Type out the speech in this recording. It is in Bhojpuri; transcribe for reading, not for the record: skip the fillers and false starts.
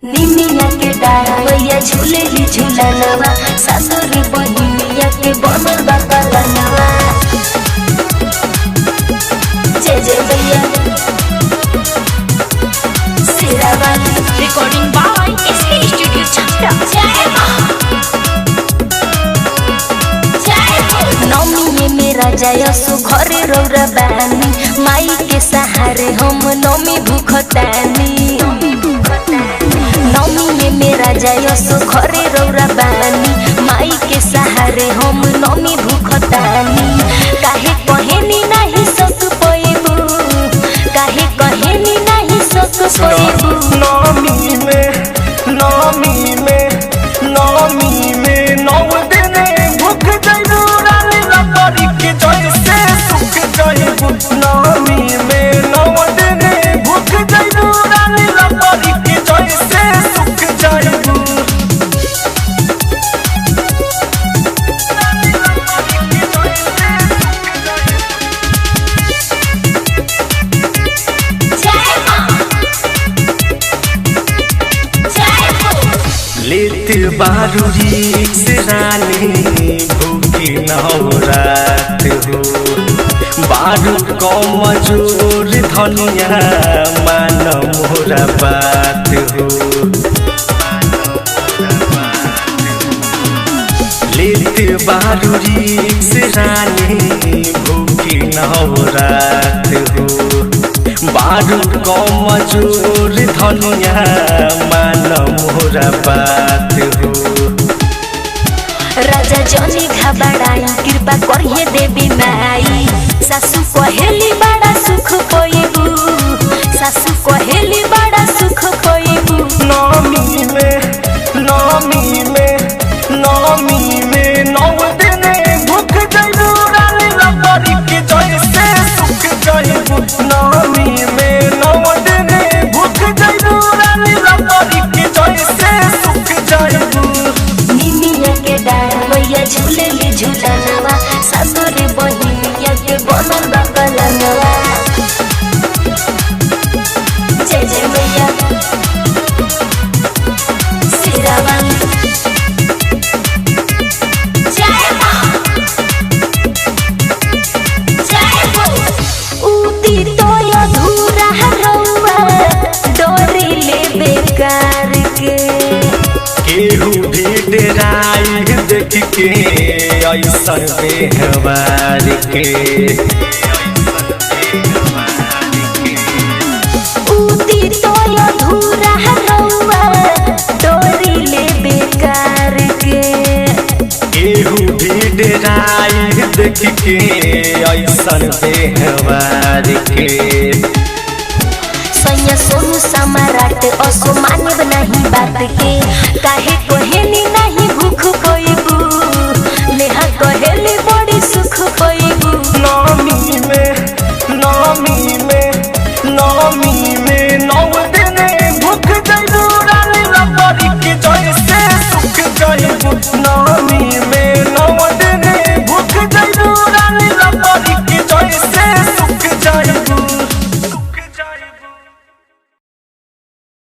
निमिया के डाढ़वैया झूलेली झूलनवा सासुरी बहिनिया के बनल बा पलनवा। जय जय भैया सिरावाली recording by SK studio Chhapra. जय मां जय हो। नौमी में मेरा जयसु घरे रौरा बानी माई के सहारे हम नौमी भूखतानी। नौमी में मेरा जयसु घरे रौरा बानी माई के सहारे हम नौमी भूखतानी। काहे कहेनी नहीं सक पइबू, काहे कहेनी नहीं सक पइबू। नौमी में नौ दिन भूख जइबू रानी लकड़ी के जैसे सुख जइबू। नौमी में नौ दिन भूख जइबू रानी लकड़ी के जैसे सुख जइबू। लेत बारूरी से रानी भूखी नौरात हो। बारूद को मजूर धनिया मान मोरा बात हो। लेत बारूरी से रानी भूखी नौरात हो। बारूद को मजूर धनिया मान मोरा बात हो। राजा जनी घबराई कृपा करिए देवी माई। सासू कहेली बड़ा सुख पइबू, सासू कहेली बड़ा सुख पइबू। नौमी में नौ दिन भूख जइबू रानी लकड़ी के जैसे सुख जइबू। नौमी में नौ दिन भूख जइबू रानी लकड़ी के जैसे सुख जइबू। निमिया के डाढ़वैया झूलेली झूलनवा सासुरी बहिनिया के बनल बा पलनवा। जय जय भैया सिरावाली जय मां जय हो। उती तो अधूरा रउआ डोरी ले बेकार के। केहू भी डराई देख के ऐसन व्यवहार के। उती तो अधूरा रउआ डोरी ले बेकार के। केहू भी डराई देख के ऐसन व्यवहार के। सैया सोनू सम्राट असो मानव नहीं बात के। काहे